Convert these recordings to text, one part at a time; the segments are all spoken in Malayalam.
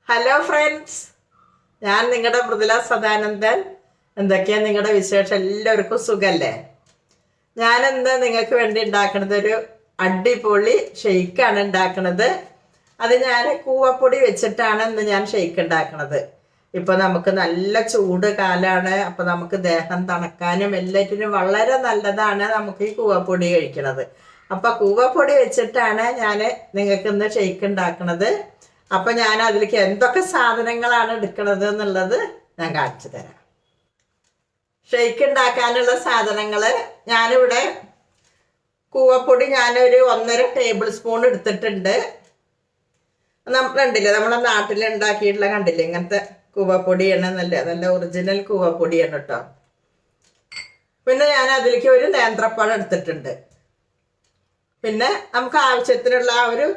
ഹലോ ഫ്രണ്ട്സ്, ഞാൻ നിങ്ങളുടെ മൃദുല സദാനന്ദൻ. എന്തൊക്കെയാണ് നിങ്ങളുടെ വിശേഷം? എല്ലാവർക്കും സുഖല്ലേ? ഞാനിന്ന് നിങ്ങൾക്ക് വേണ്ടി ഉണ്ടാക്കുന്നത് ഒരു അടിപൊളി ഷെയ്ക്കാണ് ഉണ്ടാക്കുന്നത്. അത് ഞാൻ കൂവപ്പൊടി വെച്ചിട്ടാണ് ഇന്ന് ഞാൻ ഷെയ്ക്ക് ഉണ്ടാക്കുന്നത്. ഇപ്പോൾ നമുക്ക് നല്ല ചൂട് കാലമാണ്. അപ്പോൾ നമുക്ക് ദേഹം തണുക്കാനും എല്ലാറ്റിനും വളരെ നല്ലതാണ് നമുക്ക് ഈ കൂവപ്പൊടി കഴിക്കുന്നത്. അപ്പോൾ കൂവപ്പൊടി വെച്ചിട്ടാണ് ഞാൻ നിങ്ങൾക്ക് ഇന്ന് ഷെയ്ക്ക് ഉണ്ടാക്കുന്നത്. അപ്പം ഞാൻ അതിലേക്ക് എന്തൊക്കെ സാധനങ്ങളാണ് എടുക്കുന്നത് എന്നുള്ളത് ഞാൻ കാണിച്ചു തരാം. ഷെയ്ക്ക് ഉണ്ടാക്കാനുള്ള സാധനങ്ങൾ ഞാനിവിടെ കൂവപ്പൊടി ഞാനൊരു 1.5 ടേബിൾ സ്പൂൺ എടുത്തിട്ടുണ്ട്. കണ്ടില്ലേ, നമ്മുടെ നാട്ടിൽ ഉണ്ടാക്കിയിട്ടുള്ള കണ്ടില്ലേ, ഇങ്ങനത്തെ കൂവപ്പൊടിയാണ്. നല്ല ഒറിജിനൽ കൂവപ്പൊടിയാണ് കേട്ടോ. പിന്നെ ഞാൻ അതിലേക്ക് ഒരു നേന്ത്രപ്പഴം എടുത്തിട്ടുണ്ട്. പിന്നെ നമുക്ക് ആവശ്യത്തിനുള്ള ഒരു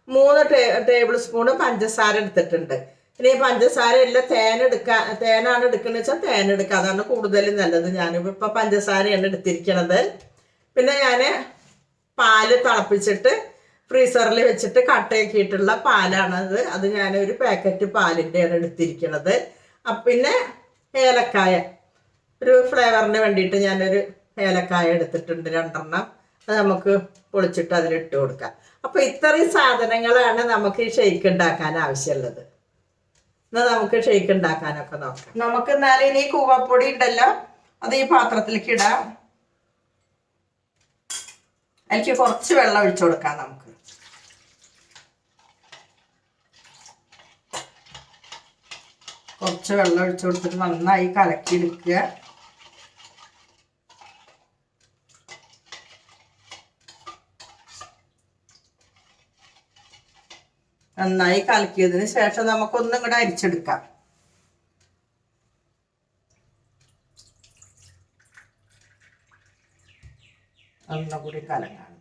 3 ടേബിൾ സ്പൂണ് പഞ്ചസാര എടുത്തിട്ടുണ്ട്. ഇനി പഞ്ചസാര എല്ലാം തേനാണ് എടുക്കുന്നത് വെച്ചാൽ തേൻ എടുക്കുക, അതാണ് കൂടുതലും നല്ലത്. ഞാനിപ്പോൾ പഞ്ചസാരയാണ് എടുത്തിരിക്കണത്. പിന്നെ ഞാൻ പാല് തിളപ്പിച്ചിട്ട് ഫ്രീസറിൽ വെച്ചിട്ട് കട്ടയാക്കിയിട്ടുള്ള പാലാണത്. അത് ഞാനൊരു പാക്കറ്റ് പാലിൻ്റെയാണ് എടുത്തിരിക്കണത്. പിന്നെ ഏലക്കായ, ഒരു ഫ്ലേവറിന് വേണ്ടിയിട്ട് ഞാനൊരു ഏലക്കായ എടുത്തിട്ടുണ്ട് 2 അത് നമുക്ക് പൊളിച്ചിട്ട് അതിലിട്ട് കൊടുക്കാം. അപ്പോൾ ഇത്രയും സാധനങ്ങളാണ് നമുക്ക് ഈ ഷെയ്ക്ക് ഉണ്ടാക്കാൻ ആവശ്യമുള്ളത്. എന്നാൽ നമുക്ക് ഷെയ്ക്ക് ഉണ്ടാക്കാനൊക്കെ നോക്കാം. നമുക്ക് എന്നാലും ഇനി കൂവപ്പൊടി ഉണ്ടല്ലോ, അത് ഈ പാത്രത്തിലേക്ക് ഇടാം. അതിലേക്ക് കുറച്ച് വെള്ളം ഒഴിച്ചു കൊടുക്കാം. നമുക്ക് കുറച്ച് വെള്ളം ഒഴിച്ചു കൊടുത്തിട്ട് നന്നായി കലക്കി എടുക്കുക. നന്നായി കലക്കിയതിന് ശേഷം നമുക്കൊന്നും കൂടെ അരിച്ചെടുക്കാം. ഒന്നുകൂടി കലങ്ങാണ്ട്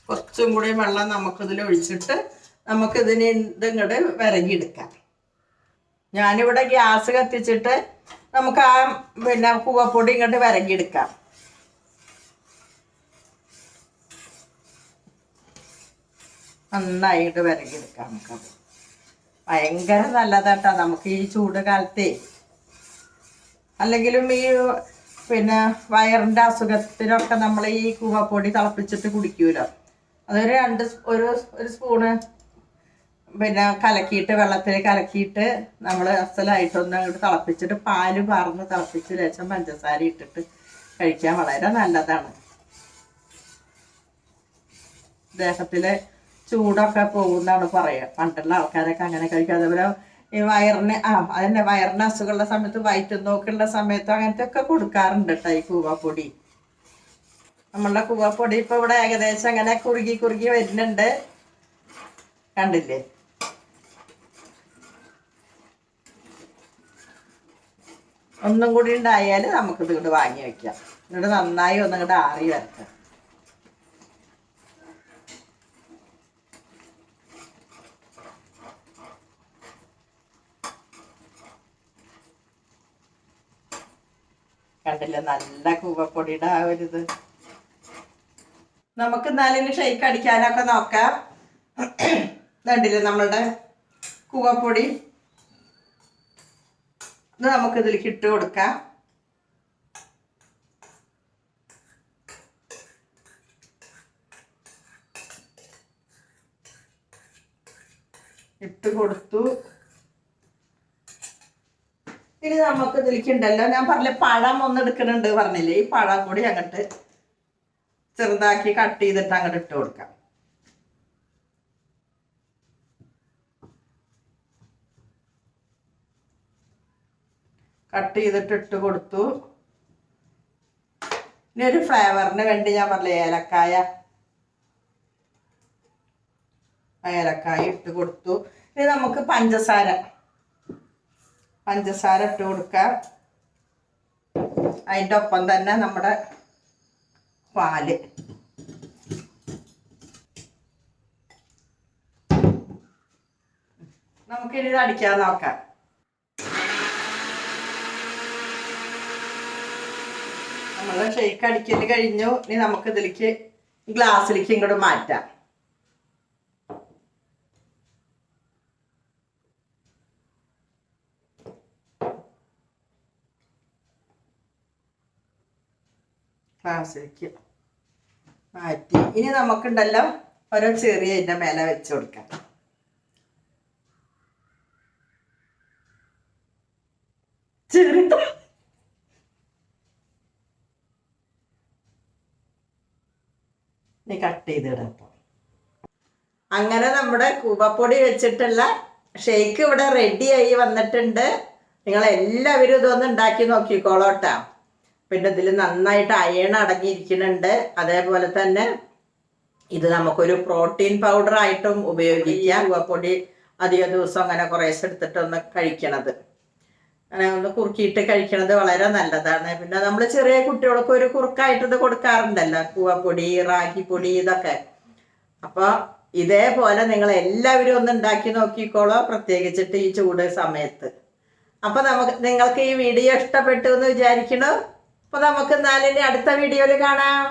കുറച്ചും കൂടി വെള്ളം നമുക്കിതിൽ ഒഴിച്ചിട്ട് നമുക്കിതിന് ഇതിങ്ങോട്ട് വിരകിയെടുക്കാം. ഞാനിവിടെ ഗ്യാസ് കത്തിച്ചിട്ട് നമുക്ക് പിന്നെ കൂവപ്പൊടി ഇങ്ങോട്ട് വിരകിയെടുക്കാം. നന്നായിട്ട് വിരകിയെടുക്കാം. നമുക്കത് ഭയങ്കര നല്ലതാട്ടോ നമുക്ക് ഈ ചൂട് കാലത്തെ. അല്ലെങ്കിലും ഈ പിന്നെ വയറിൻ്റെ അസുഖത്തിനൊക്കെ നമ്മൾ ഈ കൂവപ്പൊടി തിളപ്പിച്ചിട്ട് കുടിക്കുമല്ലോ. അതൊരു ഒരു സ്പൂണ് പിന്നെ കലക്കിയിട്ട് വെള്ളത്തിൽ കലക്കിയിട്ട് നമ്മൾ അസലായിട്ടൊന്ന് അങ്ങോട്ട് തിളപ്പിച്ചിട്ട് പാല് പാർന്ന് തിളപ്പിച്ച് ലേശം പഞ്ചസാര ഇട്ടിട്ട് കഴിക്കാൻ വളരെ നല്ലതാണ്. ദേഹത്തിലെ ചൂടൊക്കെ പോകുന്നതാണ് പറയുക. പണ്ടുള്ള ആൾക്കാരൊക്കെ അങ്ങനെ കഴിക്കും. അതേപോലെ ഈ വയറിന് അസുഖമുള്ള സമയത്ത് വയറ്റുന്നോക്കുള്ള സമയത്ത് അങ്ങനത്തെ ഒക്കെ കൊടുക്കാറുണ്ട് കേട്ടോ ഈ കൂവപ്പൊടി. നമ്മളുടെ കൂവപ്പൊടി ഇപ്പൊ ഇവിടെ ഏകദേശം അങ്ങനെ കുറുകി വരുന്നുണ്ട്, കണ്ടില്ലേ? ഒന്നും കൂടി ഉണ്ടായാൽ നമുക്കിത് ഇങ്ങോട്ട് വാങ്ങി വെക്കാം. എന്നിട്ട് നന്നായി ഒന്നിങ്ങോട്ട് ആറി വരട്ടെ. കണ്ടില്ലേ, നല്ല കൂവപ്പൊടിയുടെ ആ ഒരിത്. നമുക്ക് എന്നാലും ഷെയ്ക്ക് അടിക്കാനൊക്കെ നോക്കാം. കണ്ടില്ലേ നമ്മളുടെ കൂവപ്പൊടി, ഇത് നമുക്കിതിലേക്ക് ഇട്ട് കൊടുക്കാം. ഇട്ട് കൊടുത്തു. ഇനി നമുക്ക് ഇതിലേക്ക് ഉണ്ടല്ലോ, ഞാൻ പറഞ്ഞില്ലേ പഴം ഒന്ന് എടുക്കുന്നുണ്ട് പറഞ്ഞില്ലേ, ഈ പഴം കൂടി അങ്ങോട്ട് ചെറുതാക്കി കട്ട് ചെയ്തിട്ട് അങ്ങോട്ട് ഇട്ട് കൊടുക്കാം. കട്ട് ചെയ്തിട്ട് ഇട്ട് കൊടുത്തു. ഇനി ഒരു ഫ്ലേവറിന് വേണ്ടി ഞാൻ പറഞ്ഞില്ലേ ഏലക്കായ ഇട്ട് കൊടുത്തു. ഇനി നമുക്ക് പഞ്ചസാര ഇട്ട് കൊടുക്കാം. അതിൻ്റെ ഒപ്പം തന്നെ നമ്മുടെ പാല്. നമുക്കിനി ഇത് അടിക്കാൻ നോക്കാം. നമ്മൾ ഷേക്ക് അടിക്കൽ കഴിഞ്ഞു. ഇനി നമുക്ക് ഇതിലേക്ക് ഗ്ലാസ്സിലേക്ക് ഇങ്ങോട്ട് മാറ്റാം. ഗ്ലാസ്സിലേക്ക് മാറ്റി ഇനി നമുക്കുണ്ടല്ലോ ഓരോ ചെറിയ ഇതിൻ്റെ മേലെ വെച്ച് കൊടുക്കാം. ചെറിയ കട്ട് ചെയ്തിടാം. അങ്ങനെ നമ്മുടെ കൂവപ്പൊടി വെച്ചിട്ടുള്ള ഷേക്ക് ഇവിടെ റെഡിയായി വന്നിട്ടുണ്ട്. നിങ്ങളെല്ലാവരും ഇതൊന്ന് ഉണ്ടാക്കി നോക്കിക്കോളോട്ടാ. പിന്നെ ഇതിൽ നന്നായിട്ട് അയൺ അടങ്ങിയിരിക്കുന്നുണ്ട്. അതേപോലെ തന്നെ ഇത് നമുക്കൊരു പ്രോട്ടീൻ പൗഡർ ആയിട്ടും ഉപയോഗിക്കാം. കൂവപ്പൊടി അധിക ദിവസം അങ്ങനെ കുറേശ്ശെ എടുത്തിട്ടൊന്ന് കഴിക്കണത്, അങ്ങനെ ഒന്ന് കുറുക്കിയിട്ട് കഴിക്കണത് വളരെ നല്ലതാണ്. പിന്നെ നമ്മൾ ചെറിയ കുട്ടികൾക്ക് ഒരു കുറുക്കായിട്ട് ഇത് കൊടുക്കാറുണ്ടല്ലോ, കൂവപ്പൊടി, റാഗിപ്പൊടി ഇതൊക്കെ. അപ്പോൾ ഇതേപോലെ നിങ്ങൾ എല്ലാവരും ഒന്ന് ഉണ്ടാക്കി നോക്കിക്കോളോ, പ്രത്യേകിച്ചിട്ട് ഈ ചൂട് സമയത്ത്. അപ്പോൾ നിങ്ങൾക്ക് ഈ വീഡിയോ ഇഷ്ടപ്പെട്ടു എന്ന് വിചാരിക്കണം. അപ്പോൾ നമുക്ക് എന്നാലിനി അടുത്ത വീഡിയോയിൽ കാണാം.